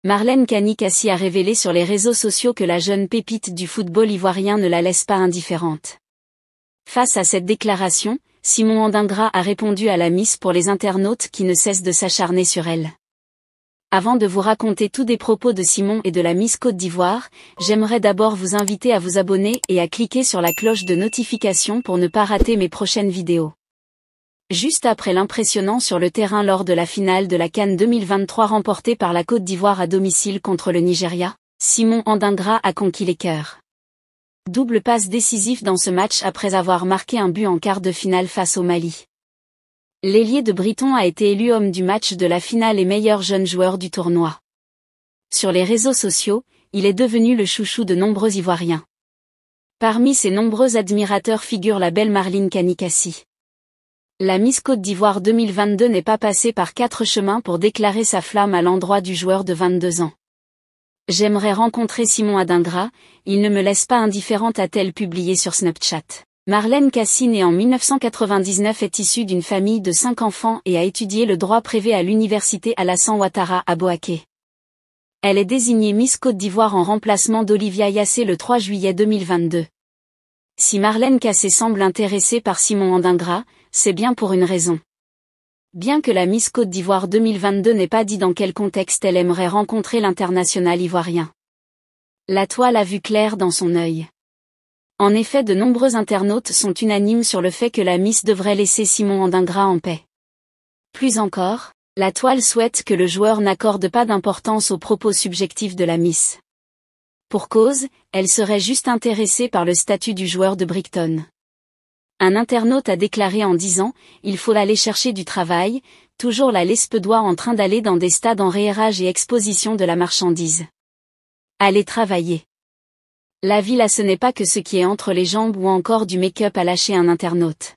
Marlène Kani-Kassi a révélé sur les réseaux sociaux que la jeune pépite du football ivoirien ne la laisse pas indifférente. Face à cette déclaration, Simon Ondingra a répondu à la Miss pour les internautes qui ne cessent de s'acharner sur elle. Avant de vous raconter tous des propos de Simon et de la Miss Côte d'Ivoire, j'aimerais d'abord vous inviter à vous abonner et à cliquer sur la cloche de notification pour ne pas rater mes prochaines vidéos. Juste après l'impressionnant sur le terrain lors de la finale de la CAN 2023 remportée par la Côte d'Ivoire à domicile contre le Nigeria, Simon Ondingra a conquis les cœurs. Double passe décisif dans ce match après avoir marqué un but en quart de finale face au Mali. L'ailier de Brighton a été élu homme du match de la finale et meilleur jeune joueur du tournoi. Sur les réseaux sociaux, il est devenu le chouchou de nombreux Ivoiriens. Parmi ses nombreux admirateurs figure la belle Marlène Kani-Kassi. La Miss Côte d'Ivoire 2022 n'est pas passée par 4 chemins pour déclarer sa flamme à l'endroit du joueur de 22 ans. J'aimerais rencontrer Simon Ondingra, il ne me laisse pas indifférente, a-t-elle publié sur Snapchat. Marlène Kassi, née en 1999, est issue d'une famille de 5 enfants et a étudié le droit privé à l'université Alassane Ouattara à Bouaké. Elle est désignée Miss Côte d'Ivoire en remplacement d'Olivia Yassé le 3 juillet 2022. Si Marlène Kassi semble intéressée par Simon Ondingra, c'est bien pour une raison. Bien que la Miss Côte d'Ivoire 2022 n'ait pas dit dans quel contexte elle aimerait rencontrer l'international ivoirien. La toile a vu clair dans son œil. En effet, de nombreux internautes sont unanimes sur le fait que la Miss devrait laisser Simon Ondingra en paix. Plus encore, la toile souhaite que le joueur n'accorde pas d'importance aux propos subjectifs de la Miss. Pour cause, elle serait juste intéressée par le statut du joueur de Brighton. Un internaute a déclaré en disant « Il faut aller chercher du travail, toujours la Lespédois en train d'aller dans des stades en réérage et exposition de la marchandise. Allez travailler. La vie là, ce n'est pas que ce qui est entre les jambes ou encore du make-up, a lâché un internaute. »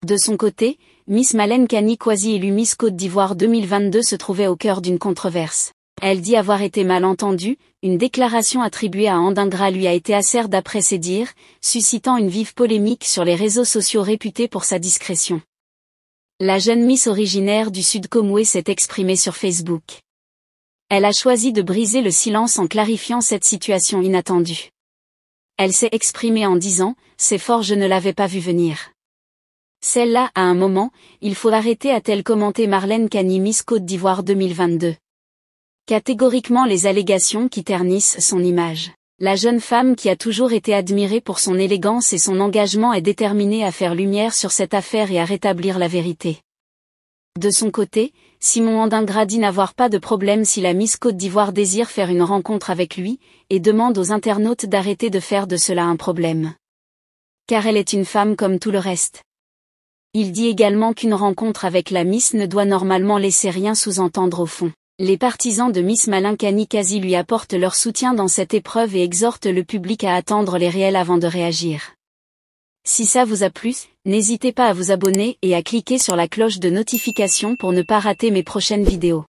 De son côté, Miss Marlène Kani-Kassi, élue Miss Côte d'Ivoire 2022, se trouvait au cœur d'une controverse. Elle dit avoir été mal entendue, une déclaration attribuée à Ondingra lui a été acère d'après ses dires, suscitant une vive polémique sur les réseaux sociaux réputés pour sa discrétion. La jeune Miss originaire du Sud Comoué s'est exprimée sur Facebook. Elle a choisi de briser le silence en clarifiant cette situation inattendue. Elle s'est exprimée en disant « C'est fort, je ne l'avais pas vu venir. » Celle-là, à un moment, il faut arrêter, a-t-elle commenté Marlène Kani, Miss Côte d'Ivoire 2022. Catégoriquement les allégations qui ternissent son image. La jeune femme, qui a toujours été admirée pour son élégance et son engagement, est déterminée à faire lumière sur cette affaire et à rétablir la vérité. De son côté, Simon Ondingra dit n'avoir pas de problème si la Miss Côte d'Ivoire désire faire une rencontre avec lui, et demande aux internautes d'arrêter de faire de cela un problème. Car elle est une femme comme tout le reste. Il dit également qu'une rencontre avec la Miss ne doit normalement laisser rien sous-entendre au fond. Les partisans de Miss Marlène Kani-Kassi lui apportent leur soutien dans cette épreuve et exhortent le public à attendre les réels avant de réagir. Si ça vous a plu, n'hésitez pas à vous abonner et à cliquer sur la cloche de notification pour ne pas rater mes prochaines vidéos.